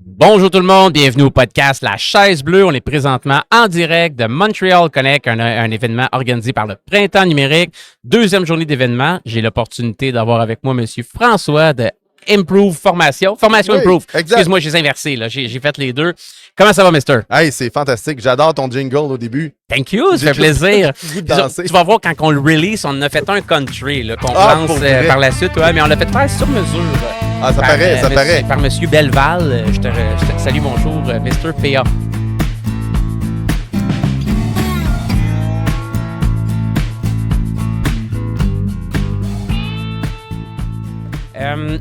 Bonjour tout le monde, bienvenue au podcast La Chaise Bleue. On est présentement en direct de Montreal Connect, un événement organisé par le Printemps numérique. Deuxième journée d'événement. J'ai l'opportunité d'avoir avec moi M. François de Improve Formation. Formation Oui, Improve. exact. Excuse-moi, j'ai inversé, là. J'ai fait les deux. Comment ça va, mister? Hey, c'est fantastique. J'adore ton jingle au début. Thank you, ça J'ai fait plaisir. goût de danser. Tu vas voir quand on le release, on en a fait un country là, qu'on Ah, lance pour vrai? par la suite, ouais, mais on l'a fait faire sur mesure. Ah, ça paraît, ça paraît. Par M. Belval. Je te salue, bonjour, Mr. PA.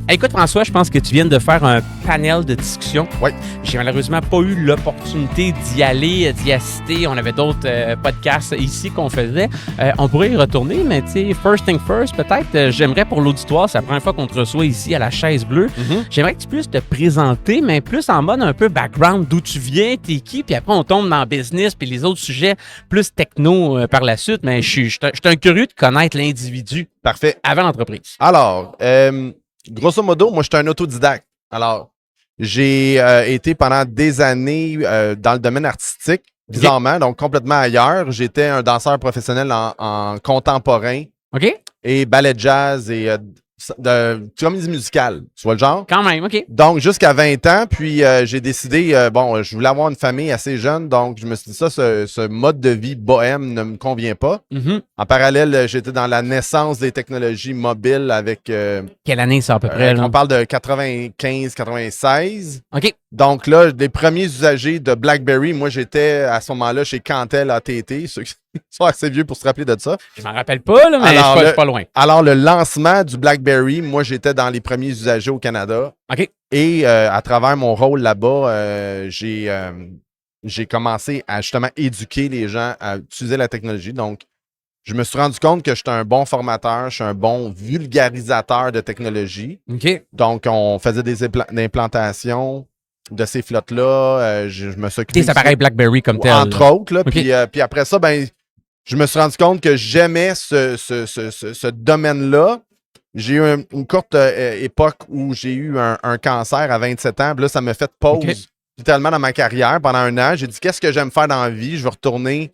Écoute, François, je pense que tu viens de faire un panel de discussion. Oui. J'ai malheureusement pas eu l'opportunité d'y aller, d'y assister. On avait d'autres podcasts ici qu'on faisait. On pourrait y retourner, mais tu sais, first thing first, peut-être, j'aimerais pour l'auditoire, c'est la première fois qu'on te reçoit ici à la Chaise Bleue. J'aimerais que tu puisses te présenter, mais plus en mode un peu background, d'où tu viens, t'es qui, puis après on tombe dans le business, puis les autres sujets plus techno par la suite. Mais je suis un curieux de connaître l'individu Parfait. avant l'entreprise. Alors, grosso modo, moi, je suis un autodidacte. Alors, j'ai été pendant des années dans le domaine artistique, bizarrement, donc complètement ailleurs. J'étais un danseur professionnel en contemporain OK? et ballet jazz et de comédie musicale. Tu vois le genre? Quand même, OK. Donc, jusqu'à 20 ans, puis j'ai décidé, je voulais avoir une famille assez jeune, donc je me suis dit ça, ce mode de vie bohème ne me convient pas. Mhm. En parallèle, j'étais dans la naissance des technologies mobiles avec, Quelle année ça à peu près? Là? on parle de 95-96. OK. Donc là, les premiers usagers de BlackBerry, moi j'étais à ce moment-là chez Cantel AT&T, ceux qui sont assez vieux pour se rappeler de ça. Je m'en rappelle pas, là, mais Alors, je suis pas loin. Alors, le lancement du BlackBerry, moi j'étais dans les premiers usagers au Canada. OK. Et à travers mon rôle là-bas, j'ai commencé à justement éduquer les gens à utiliser la technologie. Donc, je me suis rendu compte que j'étais un bon formateur, je suis un bon vulgarisateur de technologie. OK. Donc, on faisait des implantations de ces flottes-là. Je me suis occupé Tes appareils BlackBerry comme tel. entre là. autres. Là, OK. puis après ça, je me suis rendu compte que j'aimais ce domaine-là. J'ai eu une courte époque où j'ai eu un cancer à 27 ans. Puis là, ça m'a fait pause OK. littéralement dans ma carrière pendant un an. J'ai dit, qu'est-ce que j'aime faire dans la vie? Je vais retourner.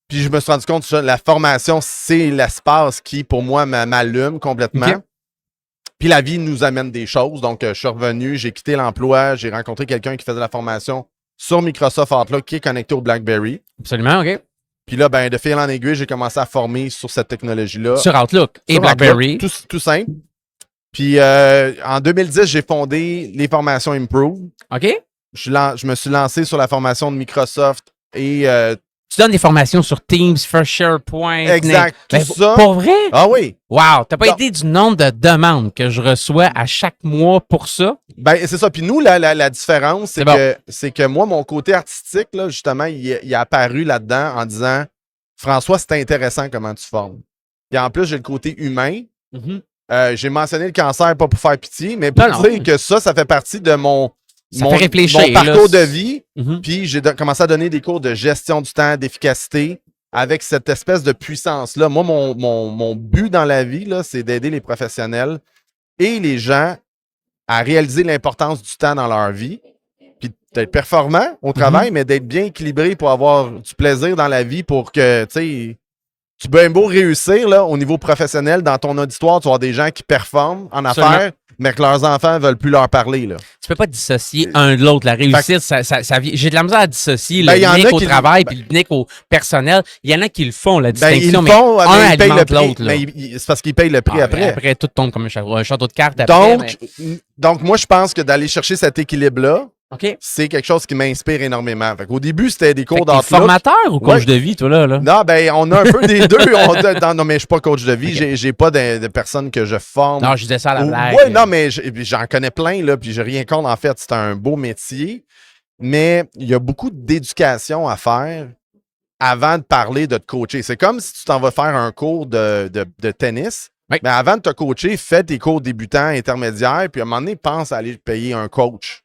Puis je me suis rendu compte que la formation, c'est l'espace qui, pour moi, m'allume complètement. OK. Puis la vie nous amène des choses. Donc, je suis revenu, j'ai quitté l'emploi, j'ai rencontré quelqu'un qui faisait la formation sur Microsoft Outlook qui est connecté au BlackBerry. Absolument, OK. Puis là, de fil en aiguille, j'ai commencé à former sur cette technologie-là. Sur Outlook et Sur BlackBerry. Outlook, tout simple. Puis en 2010, j'ai fondé les formations Improve. OK. Je me suis lancé sur la formation de Microsoft et Tu donnes des formations sur Teams, First SharePoint. exact, tout Ben, ça. Pour vrai? Ah oui! Wow! T'as pas Donc- idée du nombre de demandes que je reçois à chaque mois pour ça? C'est ça. Puis nous, la différence, C'est bon. c'est que moi, mon côté artistique, là, justement, il est apparu là-dedans en disant François, c'est intéressant comment tu formes. Puis en plus, j'ai le côté humain. Mhm. J'ai mentionné le cancer, pas pour faire pitié, mais pour Non, non. dire que ça fait partie de mon Ça fait réfléchir, mon parcours là. de vie. Mhm. Puis j'ai commencé à donner des cours de gestion du temps, d'efficacité, avec cette espèce de puissance-là. Moi, mon but dans la vie, là, c'est d'aider les professionnels et les gens à réaliser l'importance du temps dans leur vie. Puis d'être performant au travail, mais d'être bien équilibré pour avoir du plaisir dans la vie pour que, tu sais, tu peux bien beau réussir là, au niveau professionnel. Dans ton auditoire, tu vas avoir des gens qui performent en Absolument. affaires, mais que leurs enfants ne veulent plus leur parler. Là. Tu peux pas dissocier un de l'autre. La réussite, ça vient. J'ai de la misère à dissocier Ben, le y en a unique au qui- travail puis le unique au personnel. Il y en a qui le font, la Ils distinction, le mais font, un mais ils payent le alimente prix. l'autre. là. Mais c'est parce qu'ils payent le prix Ah, après. Après, tout tombe comme un château de cartes après. Donc, moi, je pense que d'aller chercher cet équilibre-là, OK. c'est quelque chose qui m'inspire énormément. Au début, c'était des Fait cours que t'es d'Outlook. formateur ou coach Ouais. de vie, toi, là? Non, on a un peu des deux. Non, mais je suis pas coach de vie. Ok. J'ai pas de personnes que je forme. Non, je disais ça à la blague. Oui, non, mais j'en connais plein, là, puis j'ai rien contre, en fait. C'est un beau métier. Mais il y a beaucoup d'éducation à faire avant de parler de te coacher. C'est comme si tu t'en vas faire un cours de tennis. Oui. Mais avant de te coacher, fais tes cours débutants, intermédiaires, puis à un moment donné, pense à aller payer un coach.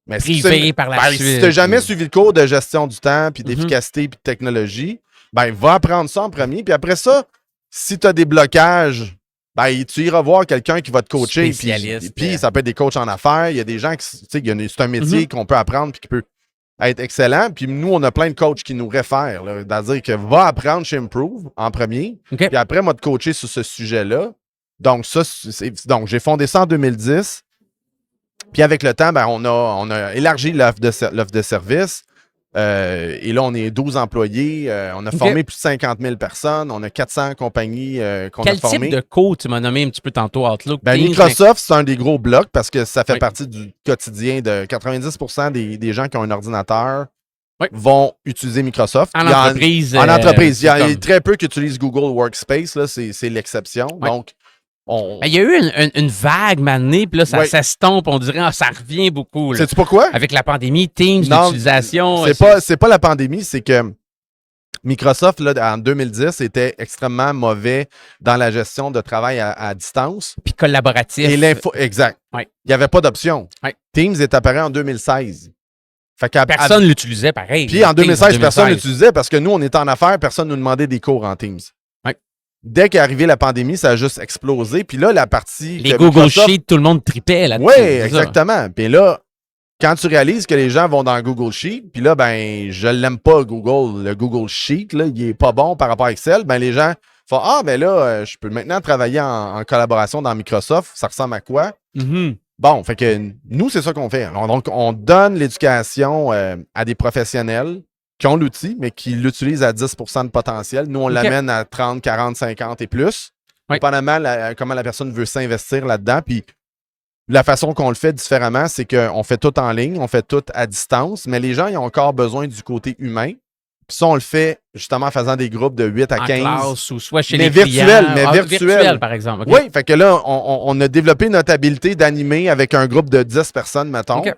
Mais Privé par la suite. si tu n'as jamais suivi le cours de gestion du temps, puis Mhm. d'efficacité, puis de technologie, va apprendre ça en premier. Puis après ça, si tu as des blocages ben, tu iras voir quelqu'un qui va te coacher. Spécialiste. Puis ça peut être des coachs en affaires. Il y a des gens qui, tu sais, c'est un métier qu'on peut apprendre puis qui peut être excellent. Puis nous, on a plein de coachs qui nous réfèrent. C'est-à-dire que va apprendre chez Improve en premier. OK. Puis après, moi, te coacher sur ce sujet-là. Donc, donc j'ai fondé ça en 2010. Puis avec le temps, ben, on a élargi l'offre de service. Et là, on est 12 employés. On a formé plus de 50 000 personnes. On a 400 compagnies qu'on a formées. Quel type de coach tu m'as nommé un petit peu tantôt, Outlook? Ben, Teams, Microsoft, c'est un des gros blocs parce que ça fait partie du quotidien de 90% des gens qui ont un ordinateur vont utiliser Microsoft. En entreprise. En entreprise. Il y a très peu qui utilisent Google Workspace. Là, c'est l'exception. Ouais. Donc, il y a eu une vague maintenant, puis là, ça s'estompe, on dirait, ça revient beaucoup. Sais-tu pourquoi? Avec la pandémie, Teams, l'utilisation. C'est pas la pandémie, c'est que Microsoft, là, en 2010, était extrêmement mauvais dans la gestion de travail à distance. Puis collaboratif. Et exact. Ouais. Il n'y avait pas d'option. Ouais. Teams est apparu en 2016. Fait personne ne l'utilisait pareil. Puis en 2016, personne ne l'utilisait parce que nous, on était en affaires, personne ne nous demandait des cours en Teams. Dès qu'est arrivée la pandémie, ça a juste explosé. Puis là, la partie... Les Google Sheets, tout le monde tripait là-dessus. Oui, exactement. Puis là, quand tu réalises que les gens vont dans Google Sheet, puis là, ben, je l'aime pas, Google. Le Google Sheet, là, il est pas bon par rapport à Excel. Ben, les gens font, ben là, je peux maintenant travailler en collaboration dans Microsoft. Ça ressemble à quoi? Mm-hmm. Bon, fait que nous, c'est ça qu'on fait. Donc, on donne l'éducation à des professionnels qui ont l'outil, mais qui l'utilisent à 10% de potentiel. Nous, on l'amène à 30, 40, 50 et plus. Dépendamment comment la personne veut s'investir là-dedans. Puis la façon qu'on le fait différemment, c'est qu'on fait tout en ligne, on fait tout à distance, mais les gens, ils ont encore besoin du côté humain. Puis ça, on le fait justement en faisant des groupes de 8 à 15. En classe ou soit chez les clients. Mais virtuel, par exemple. Okay. Oui, fait que là, on a développé notre habileté d'animer avec un groupe de 10 personnes, mettons. Okay.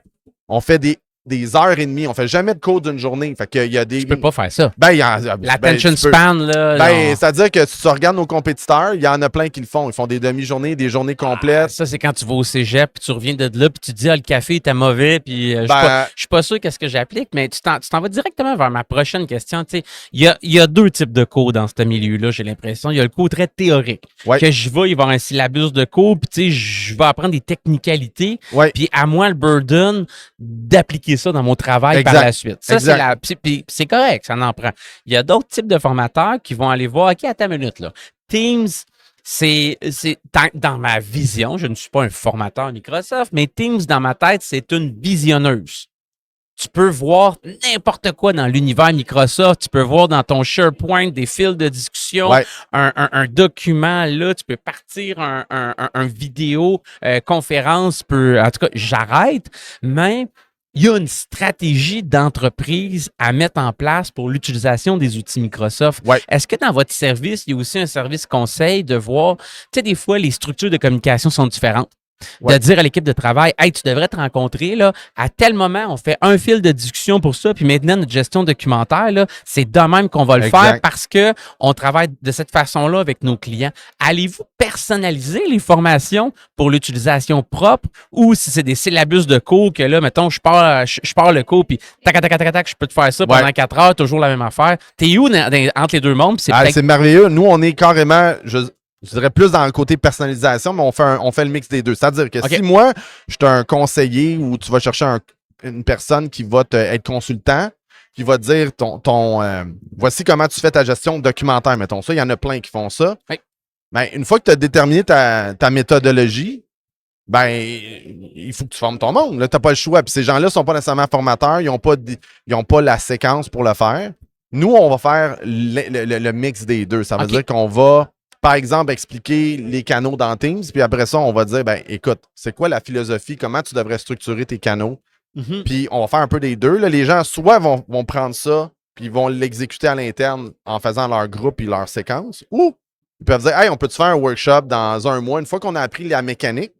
On fait des heures et demie. On fait jamais de cours d'une journée. Fait qu'il y a des... Tu peux pas faire ça. Ben, l'attention span, là. Ben, c'est-à-dire que si tu regardes nos compétiteurs, il y en a plein qui le font. Ils font des demi-journées, des journées complètes. Ça, c'est quand tu vas au cégep, puis tu reviens de là, puis tu te dis, le café était mauvais, puis je suis pas sûr qu'est-ce que j'applique, mais tu t'en vas directement vers ma prochaine question. Tu sais, il y a deux types de cours dans ce milieu-là, j'ai l'impression. Il y a le cours très théorique. Que je vais, il va y avoir un syllabus de cours, puis tu sais, je vais apprendre des technicalités, puis à moi, le burden d'appliquer ça dans mon travail par la suite. Ça, c'est correct, ça en prend. Il y a d'autres types de formateurs qui vont aller voir, OK, attends une minute, là. Teams, c'est dans ma vision, je ne suis pas un formateur Microsoft, mais Teams, dans ma tête, c'est une visionneuse. Tu peux voir n'importe quoi dans l'univers Microsoft. Tu peux voir dans ton SharePoint des fils de discussion, un document. Là, tu peux partir un vidéo conférence. En tout cas, j'arrête, mais... Il y a une stratégie d'entreprise à mettre en place pour l'utilisation des outils Microsoft. Est-ce que dans votre service, il y a aussi un service conseil de voir, tu sais, des fois, les structures de communication sont différentes. De dire à l'équipe de travail, hey, tu devrais te rencontrer, là, à tel moment, on fait un fil de discussion pour ça, puis maintenant, notre gestion documentaire, là, c'est de même qu'on va le faire parce que on travaille de cette façon-là avec nos clients. Allez-vous personnaliser les formations pour l'utilisation propre ou si c'est des syllabus de cours que là, mettons, je pars le cours, puis tac, je peux te faire ça pendant 4 heures, toujours la même affaire. T'es où entre les deux mondes? C'est merveilleux. Nous, on est carrément... Je dirais plus dans le côté personnalisation, mais on fait le mix des deux. C'est-à-dire que si moi, je suis un conseiller ou tu vas chercher une personne qui va être consultant, qui va te dire voici comment tu fais ta gestion documentaire, mettons ça. Il y en a plein qui font ça. Ben, une fois que tu as déterminé ta méthodologie, ben, il faut que tu formes ton monde. Tu n'as pas le choix. Puis ces gens-là ne sont pas nécessairement formateurs, ils n'ont pas la séquence pour le faire. Nous, on va faire le mix des deux. Ça veut dire qu'on va... Par exemple, expliquer les canaux dans Teams, puis après ça, on va dire, ben écoute, c'est quoi la philosophie, comment tu devrais structurer tes canaux, puis on va faire un peu des deux. Là, les gens, soit vont prendre ça, puis ils vont l'exécuter à l'interne en faisant leur groupe et leur séquence, ou ils peuvent dire, hey, on peut-tu faire un workshop dans un mois, une fois qu'on a appris la mécanique,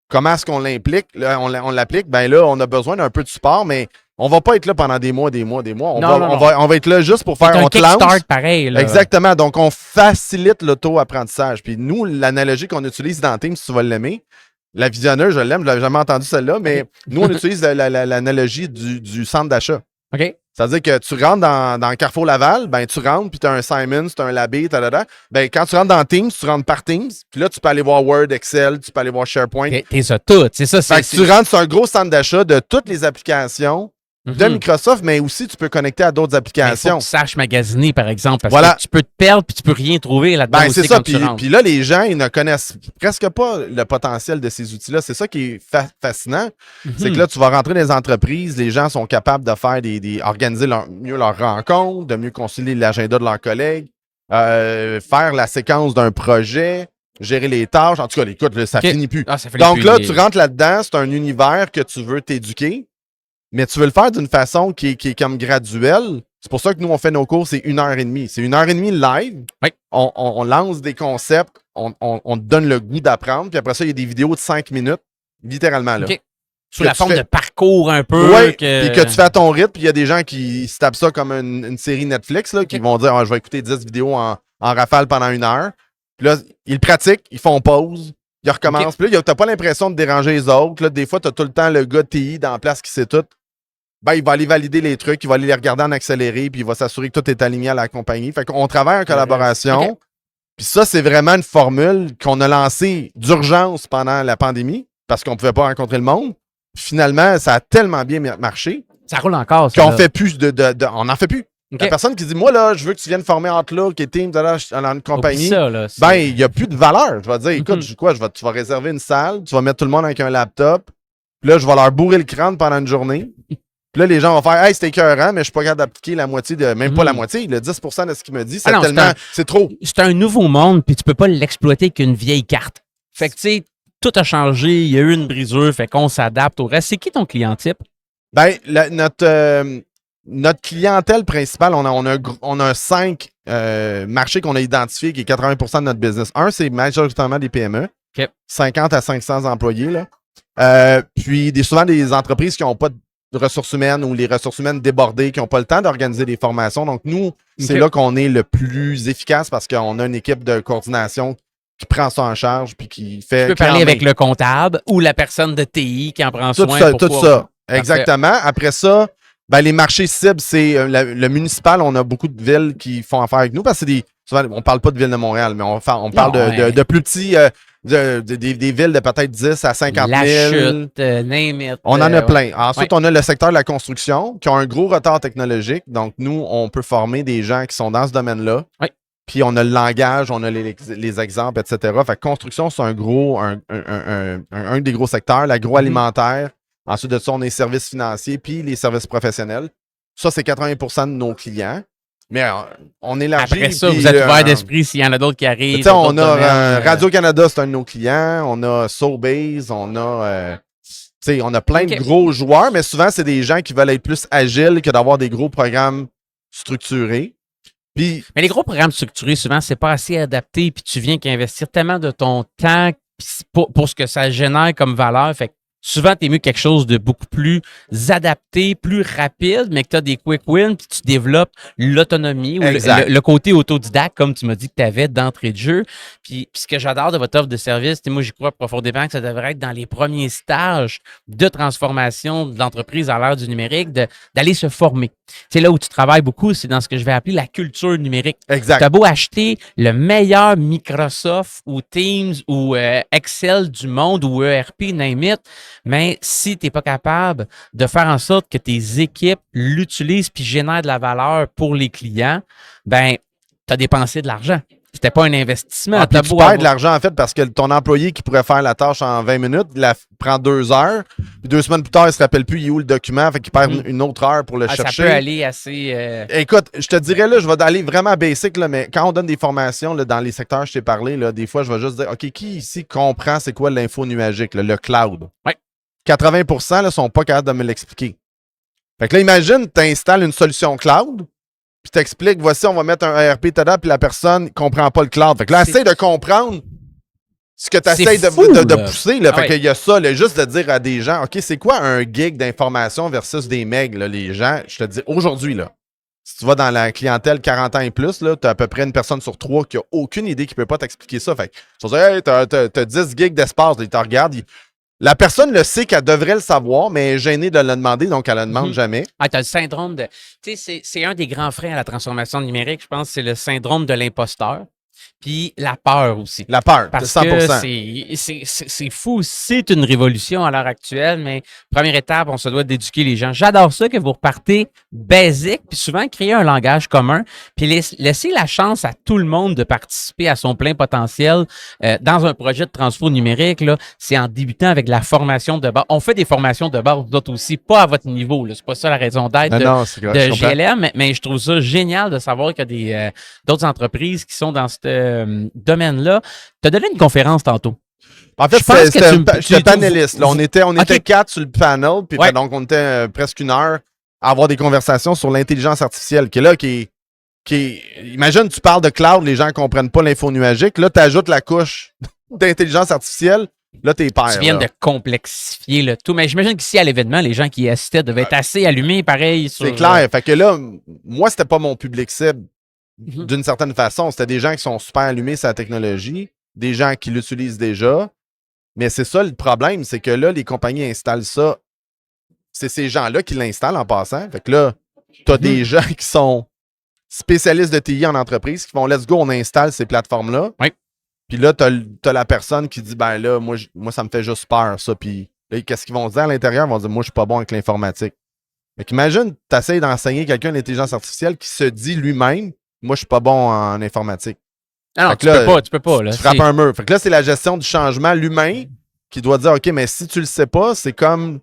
comment est-ce qu'on l'implique, on l'applique, ben là, on a besoin d'un peu de support, mais on va pas être là pendant des mois. On va être là juste pour faire un kickstart pareil. Là. Exactement. Donc, on facilite l'auto-apprentissage. Puis nous, l'analogie qu'on utilise dans Teams, si tu vas l'aimer, la visionneuse, je l'aime, je l'avais jamais entendu celle-là, mais nous, on utilise l'analogie du centre d'achat. OK. C'est-à-dire que tu rentres dans Carrefour Laval, ben tu rentres, puis tu as un Simons, tu as un Labé, ben quand tu rentres dans Teams, tu rentres par Teams, puis là, tu peux aller voir Word, Excel, tu peux aller voir SharePoint. T'es ça tout, c'est ça. Fait que tu rentres sur un gros centre d'achat de toutes les applications de Microsoft, mais aussi tu peux connecter à d'autres applications. Il faut que tu saches magasiner, par exemple, parce voilà. que tu peux te perdre puis tu peux rien trouver là-dedans Ben, aussi c'est ça. quand tu rentres. Puis là, les gens, ils ne connaissent presque pas le potentiel de ces outils-là. C'est ça qui est fascinant. C'est que là, tu vas rentrer dans les entreprises, les gens sont capables de faire organiser mieux leurs rencontres, de mieux concilier l'agenda de leurs collègues, faire la séquence d'un projet, gérer les tâches. En tout cas, écoute, là, ça finit plus. Ah, ça finit Donc plus, là, tu rentres là-dedans, c'est un univers que tu veux t'éduquer, mais tu veux le faire d'une façon qui est comme graduelle. C'est pour ça que nous, on fait nos cours, c'est 1h30. C'est 1h30 live. Oui. On lance des concepts, on te donne le goût d'apprendre, puis après ça, il y a des vidéos de 5 minutes, littéralement. Là. Okay. Sous la forme de parcours un peu. Oui, puis que tu fais à ton rythme, puis il y a des gens qui se tapent ça comme une série Netflix, là, qui vont dire je vais écouter 10 vidéos en rafale pendant 1 heure. Puis là, ils pratiquent, ils font pause, ils recommencent. Puis là, tu n'as pas l'impression de déranger les autres. Là, des fois, tu as tout le temps le gars de TI dans la place qui sait tout. Ben, il va aller valider les trucs, il va aller les regarder en accéléré, puis il va s'assurer que tout est aligné à la compagnie. Fait qu'on travaille en collaboration. Puis ça, c'est vraiment une formule qu'on a lancée d'urgence pendant la pandémie, parce qu'on ne pouvait pas rencontrer le monde. Puis finalement, ça a tellement bien marché. Ça roule encore, ça. Qu'on fait plus on n'en fait plus. Okay. La personne qui dit, moi, là, je veux que tu viennes former Outlook et Teams dans une compagnie. Ça, là, ben, il n'y a plus de valeur. Je vais dire, écoute, tu vas réserver une salle, tu vas mettre tout le monde avec un laptop. Puis là, je vais leur bourrer le crâne pendant une journée. Puis là, les gens vont faire, hey, c'était écœurant, mais je suis pas capable d'appliquer la moitié même pas la moitié, le 10% de ce qu'il me dit, c'est tellement, c'est trop. C'est un nouveau monde, puis tu peux pas l'exploiter qu'une vieille carte. Fait que, tu sais, tout a changé, il y a eu une brisure, fait qu'on s'adapte au reste. C'est qui ton client type? Ben, notre clientèle principale, on a 5 marchés qu'on a identifiés qui est 80% de notre business. Un, c'est majoritairement des PME, 50 à 500 employés, là. Puis souvent des entreprises qui n'ont pas de ressources humaines ou les ressources humaines débordées, qui n'ont pas le temps d'organiser des formations. Donc, nous, c'est là qu'on est le plus efficace parce qu'on a une équipe de coordination qui prend ça en charge puis qui fait... Tu peux parler avec le comptable ou la personne de TI qui en prend soin. Tout ça. Exactement. Après ça, ben, les marchés cibles, c'est le municipal. On a beaucoup de villes qui font affaire avec nous parce que souvent, on ne parle pas de ville de Montréal, mais on parle de plus petits... des villes de peut-être 10 à 50 000. La Chute, name it. On en a plein. Ensuite, on a le secteur de la construction qui a un gros retard technologique. Donc, nous, on peut former des gens qui sont dans ce domaine-là. Oui. Puis, on a le langage, on a les exemples, etc. Fait que construction, c'est un des gros secteurs. L'agroalimentaire. Ensuite de ça, on a les services financiers puis les services professionnels. Ça, c'est 80% de nos clients. Mais on élargit. Après ça, vous êtes ouvert d'esprit s'il y en a d'autres qui arrivent. On a Radio-Canada, c'est un de nos clients. On a Soulbase, on a plein de gros joueurs, mais souvent, c'est des gens qui veulent être plus agiles que d'avoir des gros programmes structurés. Puis, mais les gros programmes structurés, souvent, c'est pas assez adapté, puis tu viens qu'investir tellement de ton temps pour ce que ça génère comme valeur. Fait que souvent, tu es mieux quelque chose de beaucoup plus adapté, plus rapide, mais que tu as des quick wins, puis tu développes l'autonomie ou le côté autodidacte, comme tu m'as dit que tu avais d'entrée de jeu. Puis ce que j'adore de votre offre de service, moi, j'y crois profondément que ça devrait être dans les premiers stages de transformation de l'entreprise à l'ère du numérique, d'aller se former. C'est là où tu travailles beaucoup, c'est dans ce que je vais appeler la culture numérique. Exact. Tu as beau acheter le meilleur Microsoft ou Teams ou Excel du monde ou ERP, name it, mais si tu n'es pas capable de faire en sorte que tes équipes l'utilisent puis génèrent de la valeur pour les clients, ben, tu as dépensé de l'argent. C'était pas un investissement. Tu perds de l'argent, en fait, parce que ton employé qui pourrait faire la tâche en 20 minutes, il prend 2 heures. Puis 2 semaines plus tard, il se rappelle plus il est où le document, fait qu'il perd une autre heure pour le chercher. Ça peut aller assez... Écoute, je te dirais, là, je vais aller vraiment basic, là, mais quand on donne des formations là, dans les secteurs que je t'ai parlé, là, des fois, je vais juste dire, OK, qui ici comprend c'est quoi l'info nuagique, là, le cloud? Oui. 80% ne sont pas capables de me l'expliquer. Fait que là, imagine, tu installes une solution cloud, puis t'expliques, voici, on va mettre un ERP, tada, puis la personne ne comprend pas le cloud. Fait que là, essaye de comprendre ce que tu essaies de pousser. Là. Fait qu'il y a ça, là, juste de dire à des gens, OK, c'est quoi un gig d'information versus des megs, là, les gens? Je te dis, aujourd'hui, là, si tu vas dans la clientèle 40 ans et plus, tu as à peu près une personne sur 3 qui n'a aucune idée, qui ne peut pas t'expliquer ça. Fait que tu vas dire, hey, t'as 10 gigs d'espace, ils te regardent, La personne le sait qu'elle devrait le savoir, mais est gênée de le demander, donc elle ne le demande jamais. Ah, t'as le syndrome de... Tu sais, c'est un des grands freins à la transformation numérique, je pense, c'est le syndrome de l'imposteur. Puis la peur aussi. La peur, Parce 100%. que c'est fou. C'est une révolution à l'heure actuelle, mais première étape, on se doit d'éduquer les gens. J'adore ça que vous repartez basique, puis souvent créer un langage commun, puis laisser la chance à tout le monde de participer à son plein potentiel dans un projet de transfo numérique. Là, c'est en débutant avec la formation de base. On fait des formations de base, d'autres aussi, pas à votre niveau. Là. C'est pas ça la raison d'être de GLM, mais je trouve ça génial de savoir qu'il y a d'autres entreprises qui sont dans ce domaine-là. Tu as donné une conférence tantôt. En fait, j'étais panéliste. Là, on était 4 sur le panel, puis donc on était presque 1 heure à avoir des conversations sur l'intelligence artificielle, imagine, tu parles de cloud, les gens ne comprennent pas l'info nuagique. Là, tu ajoutes la couche d'intelligence artificielle. Là, t'es père. Tu viens de complexifier le tout. Mais j'imagine qu'ici, à l'événement, les gens qui assistaient devaient être assez allumés, pareil. C'est clair. Fait que là, moi, c'était pas mon public cible. D'une certaine façon, c'était des gens qui sont super allumés sur la technologie, des gens qui l'utilisent déjà. Mais c'est ça le problème, c'est que là, les compagnies installent ça. C'est ces gens-là qui l'installent en passant. Fait que là, tu as des gens qui sont spécialistes de TI en entreprise qui font let's go, on installe ces plateformes-là. Oui. Puis là, tu as la personne qui dit ben là, moi ça me fait juste peur, ça. Puis là, qu'est-ce qu'ils vont se dire à l'intérieur? Ils vont dire moi, je suis pas bon avec l'informatique. Fait qu'imagine, tu essaies d'enseigner quelqu'un l'intelligence artificielle qui se dit lui-même moi, je suis pas bon en informatique. Ah non, tu peux pas. Là, tu frappes un mur. Fait que là, c'est la gestion du changement. L'humain qui doit dire, OK, mais si tu le sais pas, c'est comme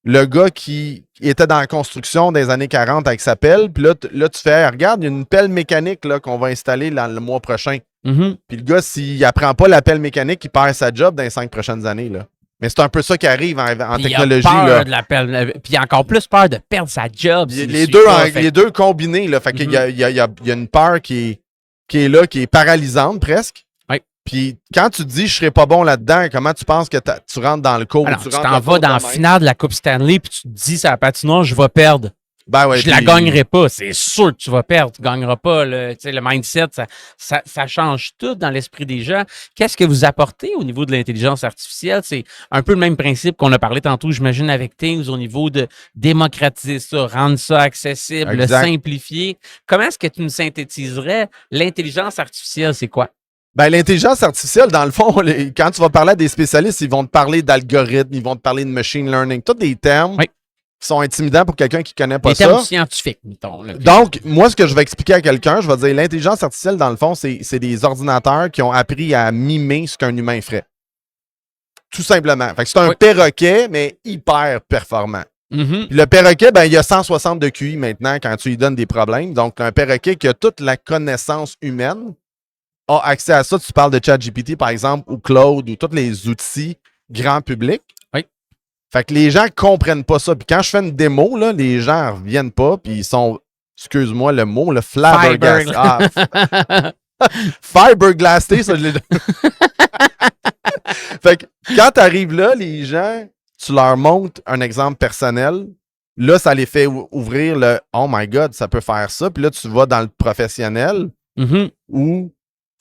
le gars qui était dans la construction des années 40 avec sa pelle. Puis là, tu fais, regarde, il y a une pelle mécanique là, qu'on va installer dans le mois prochain. Puis le gars, s'il apprend pas la pelle mécanique, il perd sa job dans les 5 prochaines années. Là. Mais c'est un peu ça qui arrive en technologie. Il a peur là. de la pelle. Puis il a encore plus peur de perdre sa job. Les deux combinés. Là, fait qu'il y a une peur qui est là, qui est paralysante presque. Oui. Puis quand tu te dis je serais pas bon là-dedans, comment tu penses que tu rentres dans le cours? Alors, tu t'en vas dans la finale de la Coupe Stanley puis tu te dis sur la patinoire, je vais perdre. Ben ouais, je la gagnerai pas. C'est sûr que tu vas perdre. Tu ne gagneras pas. Le mindset, ça change tout dans l'esprit des gens. Qu'est-ce que vous apportez au niveau de l'intelligence artificielle? C'est un peu le même principe qu'on a parlé tantôt, j'imagine, avec Teams, au niveau de démocratiser ça, rendre ça accessible, le simplifier. Comment est-ce que tu nous synthétiserais l'intelligence artificielle? C'est quoi? Ben, l'intelligence artificielle, dans le fond, quand tu vas parler à des spécialistes, ils vont te parler d'algorithmes, ils vont te parler de machine learning, tous des termes. Oui. Qui sont intimidants pour quelqu'un qui ne connaît pas les termes scientifiques, mettons. Là. Donc, moi, ce que je vais expliquer à quelqu'un, je vais dire l'intelligence artificielle, dans le fond, c'est des ordinateurs qui ont appris à mimer ce qu'un humain ferait. Tout simplement. Fait que c'est un perroquet, mais hyper performant. Puis le perroquet, ben, il y a 160 de QI maintenant quand tu lui donnes des problèmes. Donc, un perroquet qui a toute la connaissance humaine a accès à ça. Tu parles de ChatGPT, par exemple, ou Claude, ou tous les outils grand public. Fait que les gens comprennent pas ça. Puis quand je fais une démo, là, les gens ne reviennent pas. Puis ils sont, excuse-moi le mot, le flabbergasté. Fiberglassé, ça, je l'ai Fait que quand tu arrives là, les gens, tu leur montres un exemple personnel. Là, ça les fait ouvrir le « Oh my God, ça peut faire ça ». Puis là, tu vas dans le professionnel où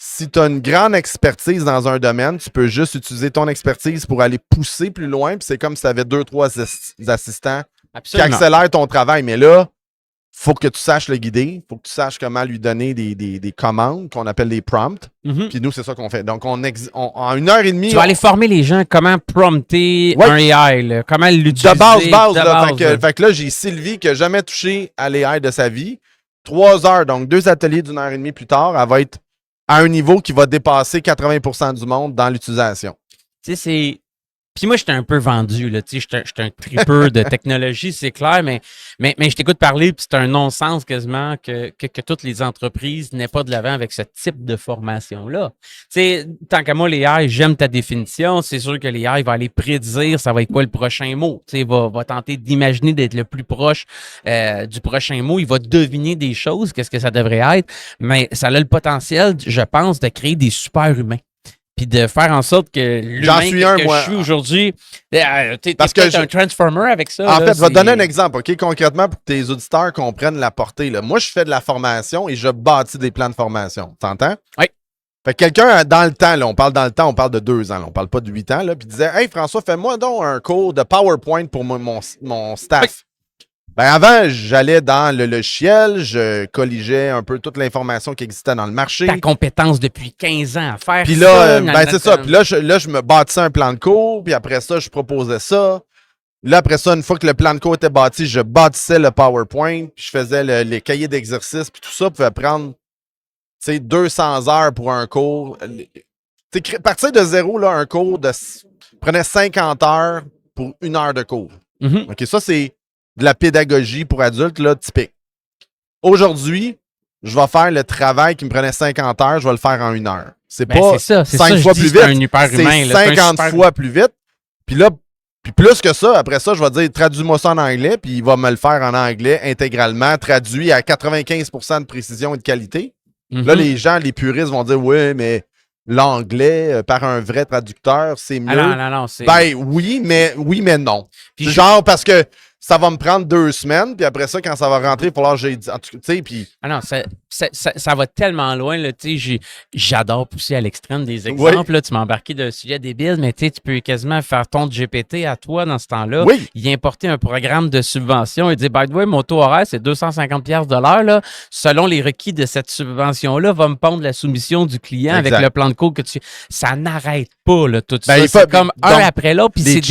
si tu as une grande expertise dans un domaine, tu peux juste utiliser ton expertise pour aller pousser plus loin. Puis c'est comme si tu avais 2-3 assistants qui accélèrent ton travail. Mais là, il faut que tu saches le guider. Il faut que tu saches comment lui donner des commandes qu'on appelle des prompts. Puis nous, c'est ça qu'on fait. Donc, en 1h30... Tu vas aller former les gens comment prompter un AI, là, comment l'utiliser. De base. Fait que là, j'ai Sylvie qui n'a jamais touché à l'AI de sa vie. 3 heures, donc 2 ateliers d'1h30 plus tard, elle va être à un niveau qui va dépasser 80% du monde dans l'utilisation. Tu sais, c'est... Puis moi, j'étais un peu vendu, là. Tu sais, j'étais un tripeur de technologie, c'est clair, mais je t'écoute parler, puis c'est un non-sens quasiment que toutes les entreprises n'aient pas de l'avant avec ce type de formation-là. Tu sais, tant qu'à moi, l'AI, j'aime ta définition. C'est sûr que l'AI va aller prédire ça va être quoi le prochain mot. Tu sais, va tenter d'imaginer d'être le plus proche du prochain mot. Il va deviner des choses, qu'est-ce que ça devrait être, mais ça a le potentiel, je pense, de créer des super-humains. Puis de faire en sorte que l'humain je suis aujourd'hui, parce que un transformer avec ça. En fait, je vais te donner un exemple, OK? Concrètement, pour que tes auditeurs comprennent la portée. Là. Moi, je fais de la formation et je bâtis des plans de formation. T'entends? Oui. Fait que quelqu'un, dans le temps, là, on parle dans le temps, on parle de 2 ans, là, on parle pas de 8 ans, là, puis disait « Hey François, fais-moi donc un cours de PowerPoint pour mon staff. » Ben avant, j'allais dans le logiciel, je colligeais un peu toute l'information qui existait dans le marché. Ta compétence depuis 15 ans à faire Puis ça. là, c'est ça. Puis là, je me bâtissais un plan de cours, puis après ça, je proposais ça. Là, après ça, une fois que le plan de cours était bâti, je bâtissais le PowerPoint, puis je faisais les cahiers d'exercice, puis tout ça pouvait prendre 200 heures pour un cours. Partir de zéro, là, un cours prenait 50 heures pour 1 heure de cours. Mm-hmm. OK, ça, c'est de la pédagogie pour adultes, là, typique. Aujourd'hui, je vais faire le travail qui me prenait 50 heures, je vais le faire en 1 heure. C'est pas 5 fois plus vite, c'est 50 fois plus vite. Puis là, puis plus que ça, après ça, je vais dire, traduis-moi ça en anglais, puis il va me le faire en anglais intégralement, traduit à 95% de précision et de qualité. Mm-hmm. Là, les gens, les puristes vont dire, oui, mais l'anglais par un vrai traducteur, c'est mieux. Ah non, c'est... Ben oui, mais non. Puis genre, parce que ça va me prendre 2 semaines, puis après ça, quand ça va rentrer, il va falloir que j'ai... Tu sais, puis... Ah non, ça va tellement loin, là, tu sais, j'adore pousser à l'extrême des exemples, oui. là, tu m'as embarqué d'un sujet débile, mais tu sais, tu peux quasiment faire ton GPT à toi dans ce temps-là, oui. y importer un programme de subvention et dire, by the way, mon taux horaire, c'est 250$ de l'heure, là, selon les requis de cette subvention-là, va me pondre la soumission du client exact. avec le plan de cours que tu... Ça n'arrête pas, là, tout ben, ça, c'est comme un après l'autre, puis c'est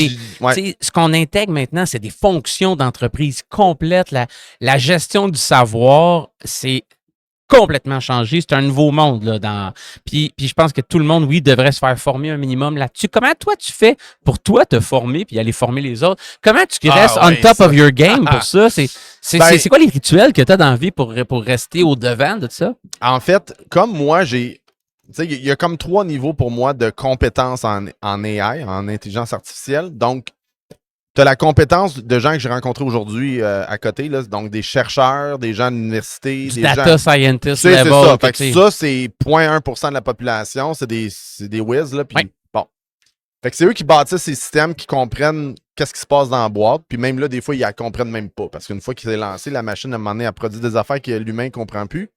ouais. ce qu'on intègre maintenant, c'est des fonctions d'entreprise complète. La gestion du savoir, c'est complètement changé. C'est un nouveau monde. Là, puis je pense que tout le monde, oui, devrait se faire former un minimum là-dessus. Comment toi, tu fais pour toi te former puis aller former les autres? Comment tu restes on top of your game pour ça? C'est quoi les rituels que tu as dans la vie pour rester au devant de ça? En fait, comme moi, il y a comme 3 niveaux pour moi de compétences en AI, en intelligence artificielle. Donc, tu as la compétence de gens que j'ai rencontrés aujourd'hui à côté, là, donc des chercheurs, des gens de l'université. Des data scientist level. C'est ça. Fait que ça, c'est 0,1% de la population. C'est des whiz. Là, puis, bon. Fait que c'est eux qui bâtissent ces systèmes, qui comprennent qu'est-ce qui se passe dans la boîte. Puis même là, des fois, ils ne la comprennent même pas. Parce qu'une fois qu'il s'est lancé, la machine, à un moment donné, a produit des affaires que l'humain ne comprend plus.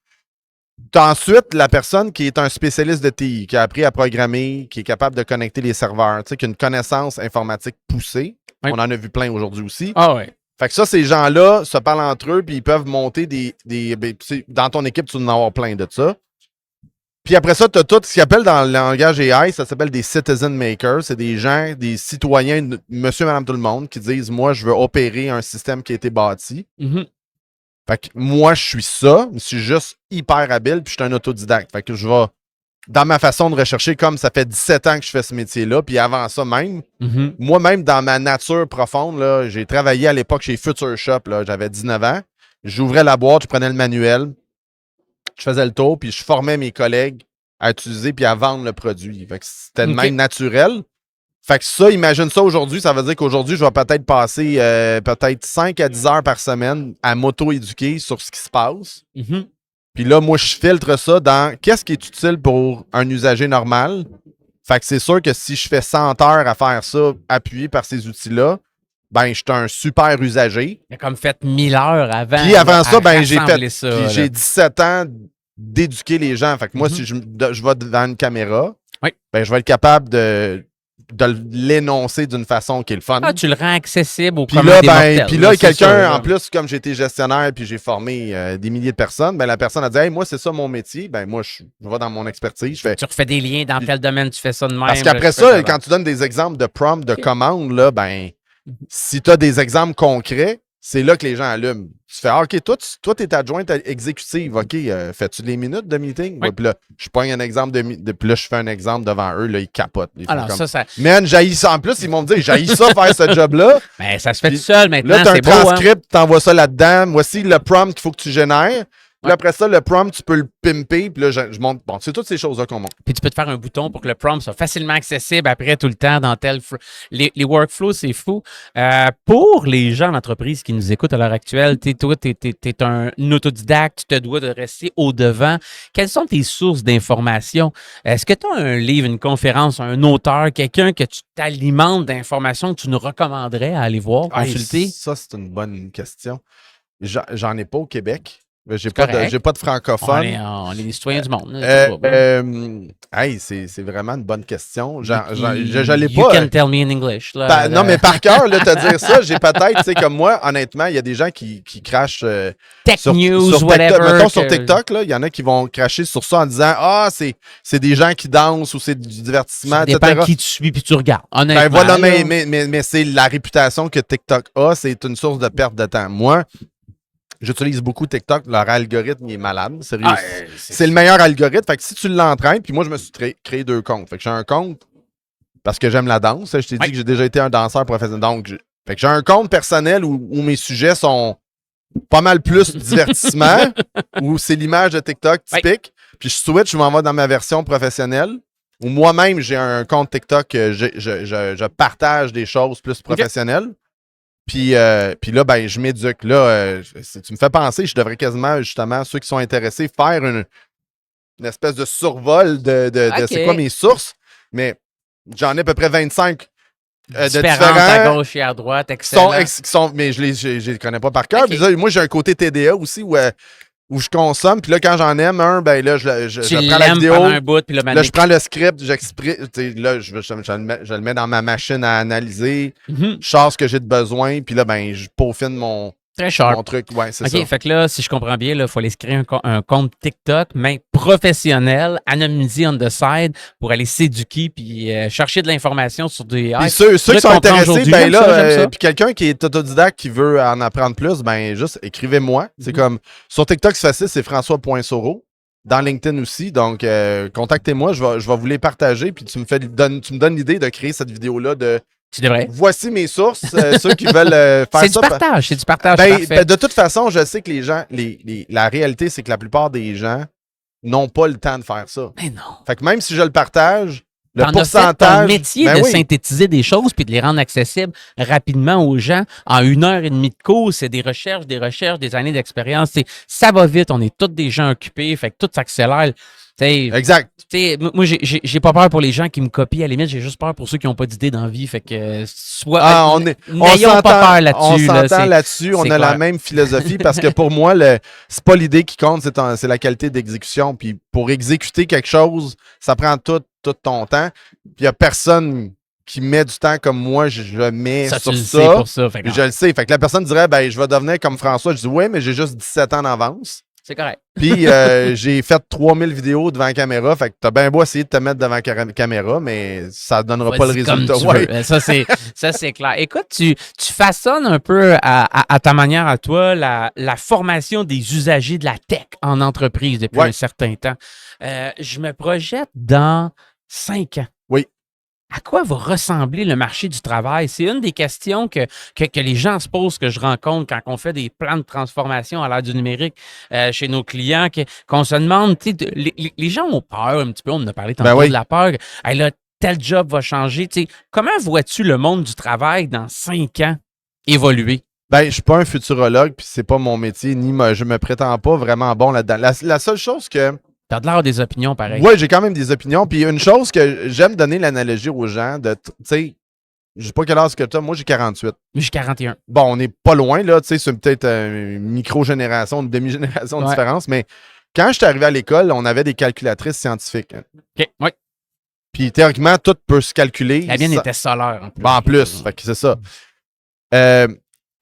T'as ensuite la personne qui est un spécialiste de TI, qui a appris à programmer, qui est capable de connecter les serveurs, qui a une connaissance informatique poussée. Oui. On en a vu plein aujourd'hui aussi. Ah ouais. Fait que ça, ces gens-là se parlent entre eux, puis ils peuvent monter dans ton équipe, tu vas en avoir plein de ça. Puis après ça, tu as tout ce qu'ils appellent dans le langage AI, ça s'appelle des citizen makers. C'est des gens, des citoyens, monsieur, madame, tout le monde, qui disent, moi, je veux opérer un système qui a été bâti. Mm-hmm. Fait que moi, je suis ça, je suis juste hyper habile, puis je suis un autodidacte. Fait que je vais, dans ma façon de rechercher, comme ça fait 17 ans que je fais ce métier-là, puis avant ça même, moi-même, dans ma nature profonde, là, j'ai travaillé à l'époque chez Future Shop, là, j'avais 19 ans. J'ouvrais la boîte, je prenais le manuel, je faisais le tour, puis je formais mes collègues à utiliser puis à vendre le produit. Fait que c'était de même naturel. Fait que ça, imagine ça aujourd'hui, ça veut dire qu'aujourd'hui, je vais peut-être passer peut-être 5 à 10 heures par semaine à m'auto-éduquer sur ce qui se passe. Mm-hmm. Puis là, moi, je filtre ça dans qu'est-ce qui est utile pour un usager normal. Fait que c'est sûr que si je fais 100 heures à faire ça, appuyé par ces outils-là, ben, je suis un super usager. Il a comme fait 1000 heures avant. Puis avant ça, ben, j'ai 17 ans d'éduquer les gens. Fait que moi, si je vais devant une caméra, ben, je vais être capable de l'énoncer d'une façon qui est le fun. Ah, tu le rends accessible au commun des mortels. Puis là, quelqu'un, en plus, comme j'ai été gestionnaire puis j'ai formé des milliers de personnes, ben, la personne a dit « Hey, moi, c'est ça mon métier. » Ben, moi, je vais dans mon expertise. Tu refais des liens dans quel domaine tu fais ça de même. Parce qu'après ça, quand tu donnes des exemples de prompts, de commandes, là, ben, si tu as des exemples concrets, c'est là que les gens allument. Tu fais, OK, toi, tu es adjointe exécutive. OK, fais-tu les minutes de meeting? Oui. Puis là, je pogne un exemple puis là, je fais un exemple devant eux, là, ils capotent. Ils alors, comme, ça... Man, j'haïs ça. En plus, ils m'ont dit, j'haïs ça faire ce job-là. Mais ça se fait tout seul maintenant. Là, tu as un beau, transcript, tu envoies ça là-dedans. Voici le prompt qu'il faut que tu génères. Puis après ça, le prompt, tu peux le pimper. Puis là, je monte. Bon, c'est toutes ces choses-là qu'on monte. Puis tu peux te faire un bouton pour que le prompt soit facilement accessible après tout le temps dans les workflows, c'est fou. Pour les gens d'entreprise qui nous écoutent à l'heure actuelle, toi, tu es un autodidacte, tu te dois de rester au-devant. Quelles sont tes sources d'informations? Est-ce que tu as un livre, une conférence, un auteur, quelqu'un que tu t'alimentes d'informations que tu nous recommanderais à aller voir, consulter? Ça, c'est une bonne question. J'en ai pas au Québec. J'ai correct. pas de francophone. On est des citoyens du monde. Là, Hey, c'est vraiment une bonne question. You Je l'ai pas. can tell me in English. Là, Non, mais par cœur, là, te dire ça, j'ai peut-être, tu sais, comme moi, honnêtement, il y a des gens qui crachent Tech news, TikTok. whatever. Mettons sur TikTok, là, il y en a qui vont cracher sur ça en disant c'est des gens qui dansent ou c'est du divertissement, ça dépend etc. qui tu suis puis tu regardes. Honnêtement. Ben voilà, là, mais c'est la réputation que TikTok a, c'est une source de perte de temps. Moi, j'utilise beaucoup TikTok, leur algorithme il est malade, sérieux. C'est le meilleur algorithme. Fait que si tu l'entraînes, puis moi je me suis créé 2 comptes. Fait que j'ai un compte parce que j'aime la danse. Je t'ai dit que j'ai déjà été un danseur professionnel. Donc, fait que j'ai un compte personnel où mes sujets sont pas mal plus divertissement, où c'est l'image de TikTok typique. Puis je switch, je m'en vais dans ma version professionnelle. Où moi-même, j'ai un compte TikTok, je partage des choses plus professionnelles. Puis là, ben, je m'éduque. Là, tu me fais penser, je devrais quasiment, justement, ceux qui sont intéressés, faire une espèce de survol de c'est quoi mes sources. Mais j'en ai à peu près 25 de différents à gauche et à droite, excellent. Mais je les connais pas par cœur. Puis là, moi, j'ai un côté TDA aussi où je consomme. Puis là, quand j'en aime un, ben là, je prends la vidéo. Un bout, puis là, je prends le script, là, je le mets dans ma machine à analyser. Je sors ce que j'ai de besoin. Puis là, ben, je peaufine mon truc. Ouais, c'est ça. OK, fait que là, si je comprends bien, il faut aller se créer un compte TikTok, mais professionnel, anonymisé on the side, pour aller s'éduquer puis chercher de l'information sur des AI. Puis ceux qui sont intéressés, ben là, puis quelqu'un qui est autodidacte, qui veut en apprendre plus, ben juste écrivez-moi. C'est comme, sur TikTok, c'est facile, c'est François.Soro. Dans LinkedIn aussi. Donc, contactez-moi, je vais vous les partager. Puis tu me donnes l'idée de créer cette vidéo-là de... Tu devrais. Voici mes sources, ceux qui veulent faire ça. C'est du partage, parfait. De toute façon, je sais que les gens, la réalité, c'est que la plupart des gens n'ont pas le temps de faire ça. Mais non. Fait que même si je le partage, le pourcentage... C'est ton métier de synthétiser des choses puis de les rendre accessibles rapidement aux gens en 1h30 de cours. C'est des recherches, des années d'expérience. Ça va vite, on est tous des gens occupés, fait que tout s'accélère. Exact. Moi, j'ai pas peur pour les gens qui me copient. À la limite, j'ai juste peur pour ceux qui n'ont pas d'idée dans la vie. Fait que n'ayons pas peur là-dessus. On s'entend là-dessus. On a la même philosophie parce que pour moi, c'est pas l'idée qui compte, c'est la qualité d'exécution. Puis pour exécuter quelque chose, ça prend tout ton temps. Puis il n'y a personne qui met du temps comme moi, je le mets sur ça. Pour ça Je le sais. Fait que la personne dirait, ben, je vais devenir comme François. Je dis, oui, mais j'ai juste 17 ans d'avance. C'est correct. Puis j'ai fait 3000 vidéos devant la caméra. Fait que t'as bien beau essayer de te mettre devant la caméra, mais ça ne donnera pas le résultat. Ouais. Ça, c'est clair. Écoute, tu façonnes un peu à ta manière à toi la formation des usagers de la tech en entreprise depuis un certain temps. Je me projette dans 5 ans. Oui. À quoi va ressembler le marché du travail? C'est une des questions que les gens se posent, que je rencontre quand on fait des plans de transformation à l'ère du numérique chez nos clients, qu'on se demande, les gens ont peur un petit peu, on en a parlé tantôt de la peur. Hey, là, tel job va changer. Comment vois-tu le monde du travail dans 5 ans évoluer? Ben, je suis pas un futurologue, puis c'est pas mon métier, je me prétends pas vraiment bon là-dedans. La seule chose que... T'as de l'air des opinions, pareil. Oui, j'ai quand même des opinions. Puis une chose que j'aime donner l'analogie aux gens, tu sais, je sais pas quel âge que tu as, moi j'ai 48. J'ai 41. Bon, on n'est pas loin, là, tu sais, c'est peut-être une micro-génération, une demi-génération de différence, mais quand je suis arrivé à l'école, on avait des calculatrices scientifiques. OK, oui. Puis théoriquement, tout peut se calculer. La mienne était solaire, en plus. Ben, en plus, fait que c'est ça.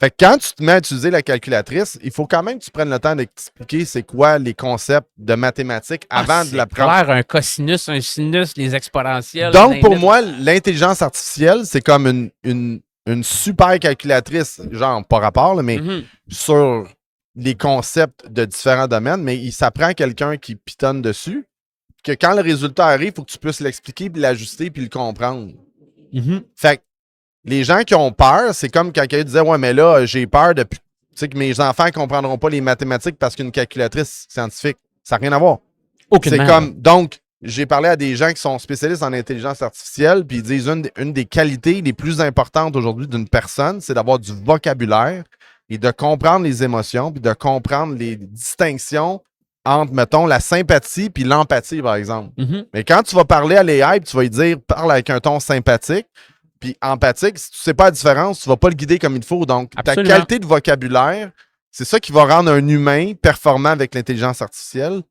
Fait que quand tu te mets à utiliser la calculatrice, il faut quand même que tu prennes le temps d'expliquer c'est quoi les concepts de mathématiques avant de l'apprendre. Clair, un cosinus, un sinus, les exponentielles. Donc, pour moi, l'intelligence artificielle, c'est comme une super calculatrice, genre, pas rapport, là, mais sur les concepts de différents domaines, mais ça prend quelqu'un qui pitonne dessus, que quand le résultat arrive, il faut que tu puisses l'expliquer, puis l'ajuster, puis le comprendre. Fait que les gens qui ont peur, c'est comme quand quelqu'un disait « Ouais, mais là, j'ai peur de que mes enfants ne comprendront pas les mathématiques parce qu'une calculatrice scientifique, ça n'a rien à voir. » C'est comme, donc, j'ai parlé à des gens qui sont spécialistes en intelligence artificielle, puis ils disent une des qualités les plus importantes aujourd'hui d'une personne, c'est d'avoir du vocabulaire et de comprendre les émotions, puis de comprendre les distinctions entre, mettons, la sympathie puis l'empathie, par exemple. Mais quand tu vas parler à l'AI, tu vas lui dire « Parle avec un ton sympathique », puis empathique, si tu ne sais pas la différence, tu ne vas pas le guider comme il faut. Donc, ta qualité de vocabulaire c'est ça qui va rendre un humain performant avec l'intelligence artificielle.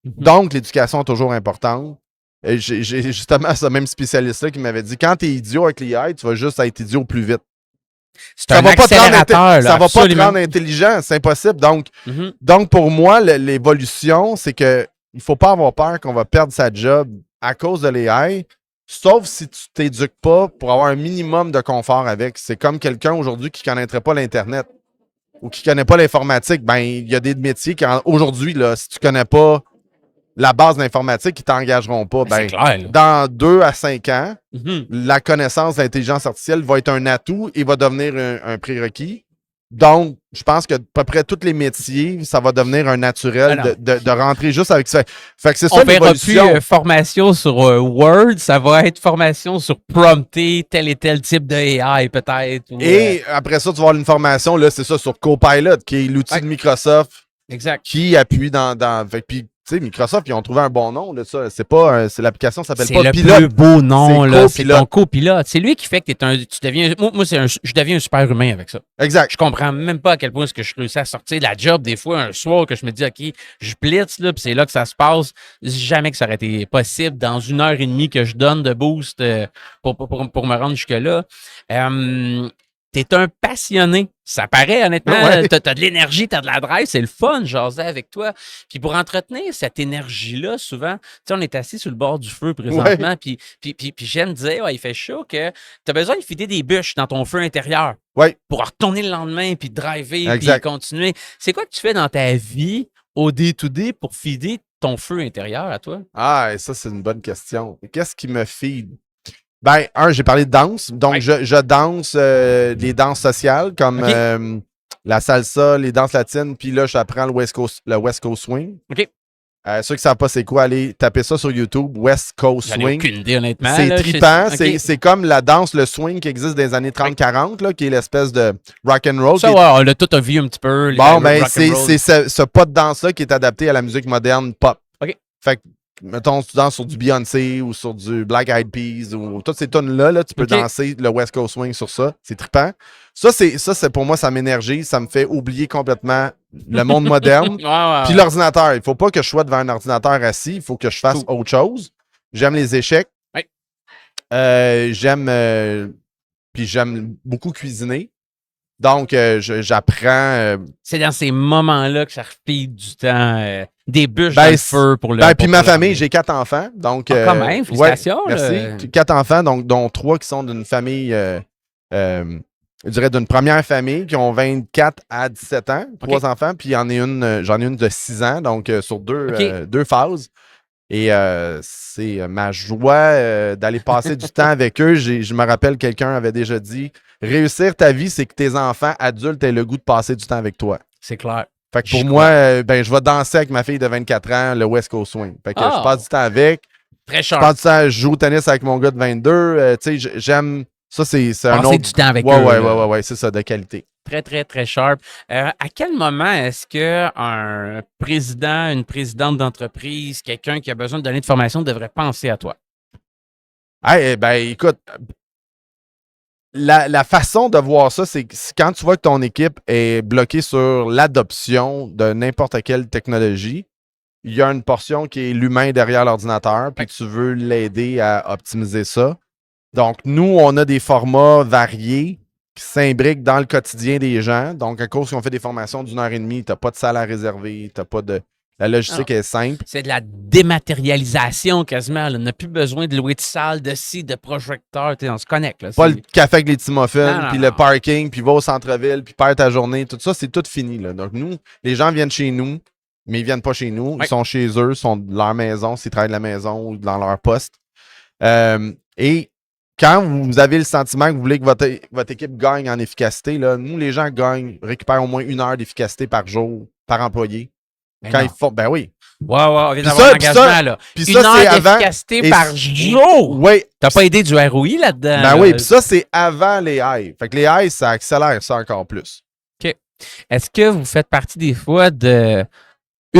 Mm-hmm. Donc, l'éducation est toujours importante. J'ai justement ce même spécialiste-là qui m'avait dit, quand tu es idiot avec l'IA, tu vas juste être idiot plus vite. C'est un accélérateur. Ça va pas te rendre intelligent, c'est impossible. Donc, pour moi, l'évolution, c'est que il faut pas avoir peur qu'on va perdre sa job à cause de l'AI, sauf si tu t'éduques pas pour avoir un minimum de confort avec. C'est comme quelqu'un aujourd'hui qui connaîtrait pas l'Internet ou qui connaît pas l'informatique. Ben, il y a des métiers qui, aujourd'hui, là, si tu connais pas la base de l'informatique, ils t'engageront pas. Ben, clair, dans 2 à 5 ans, la connaissance de l'intelligence artificielle va être un atout et va devenir un prérequis. Donc, je pense que à peu près tous les métiers, ça va devenir un naturel de rentrer juste avec ça. Fait que c'est ça l'évolution. On verra plus formation sur Word, ça va être formation sur prompter tel et tel type de AI peut-être. Et après ça, tu vas avoir une formation, là, c'est ça, sur Copilot, qui est l'outil de Microsoft. Exact. Qui appuie puis, tu sais, Microsoft, ils ont trouvé un bon nom, là, ça. C'est pas, c'est l'application s'appelle pas Pilote. C'est le plus beau nom, là. C'est ton copilote. C'est lui qui fait que tu deviens, moi je deviens un super humain avec ça. Exact. Je comprends même pas à quel point est-ce que je réussis à sortir de la job des fois un soir que je me dis, OK, je blitz, là, puis c'est là que ça se passe. Jamais que ça aurait été possible dans 1h30 que je donne de boost pour me rendre jusque-là. T'es un passionné. Ça paraît, honnêtement. Ouais. T'as de l'énergie, t'as de la drive. C'est le fun, jaser avec toi. Puis pour entretenir cette énergie-là, souvent, tu sais, on est assis sur le bord du feu présentement. Ouais. Puis j'aime dire, il fait chaud, que t'as besoin de fider des bûches dans ton feu intérieur. Ouais. Pour retourner le lendemain, puis driver, puis continuer. C'est quoi que tu fais dans ta vie au day-to-day pour fider ton feu intérieur à toi? Ah, ça, c'est une bonne question. Qu'est-ce qui me feed? Ben, j'ai parlé de danse. Donc, je danse les danses sociales comme la salsa, les danses latines. Puis là, j'apprends le West Coast Swing. OK. Ceux qui ne savent pas c'est quoi, allez taper ça sur YouTube, West Coast Swing. J'en ai aucune idée, honnêtement. C'est trippant. C'est comme la danse, le swing qui existe des années 30-40, qui est l'espèce de rock and roll. Ça, on l'a tout vu un petit peu. Bon, ben, c'est ce pas de danse-là qui est adapté à la musique moderne pop. OK. Fait que, mettons, si tu danses sur du Beyoncé ou sur du Black Eyed Peas ou toutes ces tunes-là, tu peux danser le West Coast Swing sur ça. C'est trippant. Ça, c'est pour moi, ça m'énergise. Ça me fait oublier complètement le monde moderne. Puis l'ordinateur. Il faut pas que je sois devant un ordinateur assis. Il faut que je fasse autre chose. J'aime les échecs. Ouais. Puis j'aime beaucoup cuisiner. Donc, j'apprends. C'est dans ces moments-là que ça refile du temps, des bûches dans le feu pour le. Puis ma famille, j'ai 4 enfants. Donc, quand même, félicitations. Ouais, merci. 4 enfants, dont 3 qui sont d'une famille, je dirais d'une première famille, qui ont 24 à 17 ans. 3 enfants. Puis j'en ai une de 6 ans, donc sur 2 phases. Et c'est ma joie d'aller passer du temps avec eux. Je me rappelle, quelqu'un avait déjà dit, réussir ta vie, c'est que tes enfants adultes aient le goût de passer du temps avec toi. C'est clair. Fait que pour moi, je vais danser avec ma fille de 24 ans, le West Coast Swing. Fait que je passe du temps avec. Très cher. Je passe du temps, je joue au tennis avec mon gars de 22. Tu sais, j'aime. Ça, c'est un autre. Passer du temps avec eux. Ouais, c'est ça, de qualité. Très, très, très sharp. À quel moment est-ce qu'un président, une présidente d'entreprise, quelqu'un qui a besoin de donner de formation devrait penser à toi? Écoute, la façon de voir ça, c'est quand tu vois que ton équipe est bloquée sur l'adoption de n'importe quelle technologie, il y a une portion qui est l'humain derrière l'ordinateur, puis tu veux l'aider à optimiser ça. Donc, nous, on a des formats variés qui s'imbriquent dans le quotidien des gens. Donc, à cause qu'on fait des formations d'1h30, tu n'as pas de salle à réserver, tu n'as pas de... La logistique est simple. C'est de la dématérialisation quasiment. On n'a plus besoin de louer de salle, de scie, de projecteur. On se connecte. Là, pas le café avec les petits muffins, puis le parking, puis va au centre-ville, puis perds ta journée. Tout ça, c'est tout fini. Là. Donc, nous, les gens viennent chez nous, mais ils viennent pas chez nous. Ils sont chez eux, sont de leur maison, s'ils travaillent de la maison ou dans leur poste. Et quand vous avez le sentiment que vous voulez que votre équipe gagne en efficacité, là, nous, les gens récupèrent au moins 1 heure d'efficacité par jour, par employé. Quand ils font. Ben oui. Wow, on vient d'avoir un engagement, là. Puis ça, c'est avant. D'efficacité par jour. Oui. T'as pas aidé du ROI là-dedans? Ben oui, puis ça, c'est avant les AI. Fait que les AI, ça accélère ça encore plus. OK. Est-ce que vous faites partie des fois de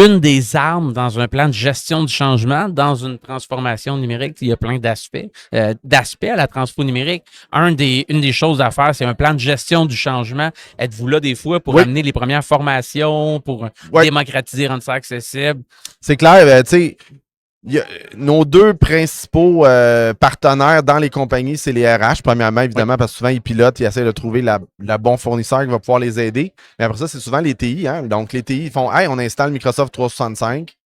une des armes dans un plan de gestion du changement, dans une transformation numérique. Il y a plein d'aspects à la transfo numérique. Une des choses à faire, c'est un plan de gestion du changement. Êtes-vous là des fois pour amener les premières formations, pour démocratiser, rendre ça accessible? C'est clair, tu sais, nos deux principaux partenaires dans les compagnies, c'est les RH, premièrement, évidemment, parce que souvent, ils pilotent, ils essaient de trouver la bon fournisseur qui va pouvoir les aider. Mais après ça, c'est souvent les TI. Hein? Donc, les TI, ils font « Hey, on installe Microsoft 365 ».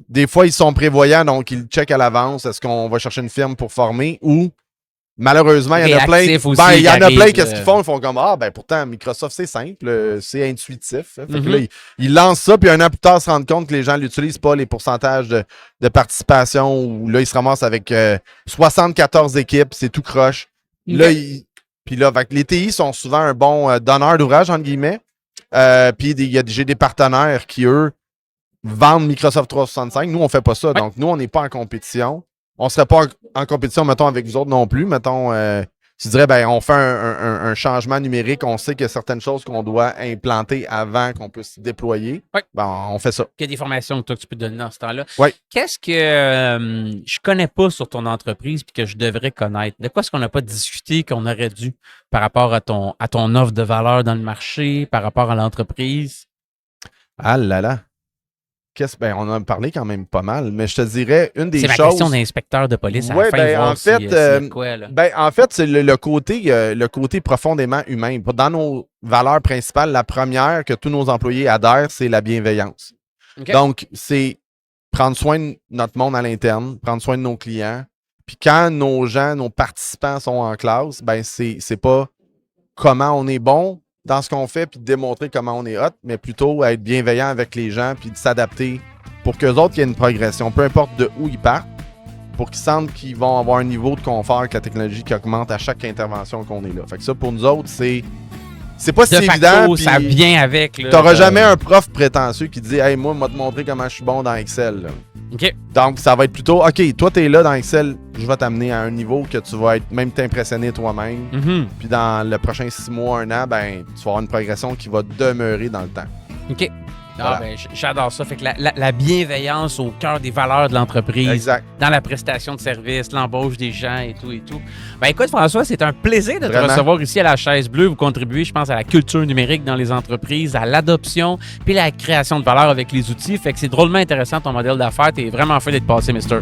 Des fois, ils sont prévoyants, donc ils checkent à l'avance. Est-ce qu'on va chercher une firme pour former ou... Malheureusement, il y en a plein. Il y en a plein, qu'est-ce qu'ils font? Ils font comme pourtant, Microsoft, c'est simple, c'est intuitif. Fait que là, ils lancent ça, puis un an plus tard, ils se rendent compte que les gens n'utilisent pas les pourcentages de participation, ou là, ils se ramassent avec 74 équipes, c'est tout croche. Puis là, les TI sont souvent un bon donneur d'ouvrage, entre guillemets. Puis j'ai des partenaires qui, eux, vendent Microsoft 365. Nous, on fait pas ça. Donc, nous, on n'est pas en compétition. On ne serait pas en compétition, mettons, avec vous autres non plus. Mettons, je dirais, on fait un changement numérique. On sait qu'il y a certaines choses qu'on doit implanter avant qu'on puisse déployer. On fait ça. Il y a des formations que tu peux donner dans ce temps-là. Oui. Qu'est-ce que je connais pas sur ton entreprise et que je devrais connaître? De quoi est-ce qu'on n'a pas discuté qu'on aurait dû par rapport à ton offre de valeur dans le marché, par rapport à l'entreprise? Ah là là! On en a parlé quand même pas mal, mais je te dirais, une des choses... C'est ma question d'inspecteur de police à la fin, en fait, c'est le côté profondément humain. Dans nos valeurs principales, la première que tous nos employés adhèrent, c'est la bienveillance. Okay. Donc, c'est prendre soin de notre monde à l'interne, prendre soin de nos clients. Puis quand nos gens, nos participants sont en classe, c'est pas comment on est bon dans ce qu'on fait, puis de démontrer comment on est hot, mais plutôt à être bienveillant avec les gens, puis de s'adapter pour qu'eux autres, il y ait une progression, peu importe de où ils partent, pour qu'ils sentent qu'ils vont avoir un niveau de confort avec la technologie qui augmente à chaque intervention qu'on est là. Fait que ça, pour nous autres, c'est pas si évident. Ça vient avec. Tu n'auras jamais un prof prétentieux qui dit « Hey, moi, je vais te montrer comment je suis bon dans Excel. » Okay. Donc, ça va être plutôt « OK, toi, tu es là dans Excel, je vais t'amener à un niveau que tu vas être même t'impressionner toi-même. Puis dans le prochain 6 mois, 1 an, tu vas avoir une progression qui va demeurer dans le temps. » OK. Voilà. J'adore ça. Fait que la bienveillance au cœur des valeurs de l'entreprise, exact, dans la prestation de services, l'embauche des gens et tout et tout. Écoute, François, c'est un plaisir de te recevoir ici à la Chaise Bleue. Vous contribuez, je pense, à la culture numérique dans les entreprises, à l'adoption, puis la création de valeur avec les outils. Fait que c'est drôlement intéressant ton modèle d'affaires. T'es vraiment fait d'être passé, mister.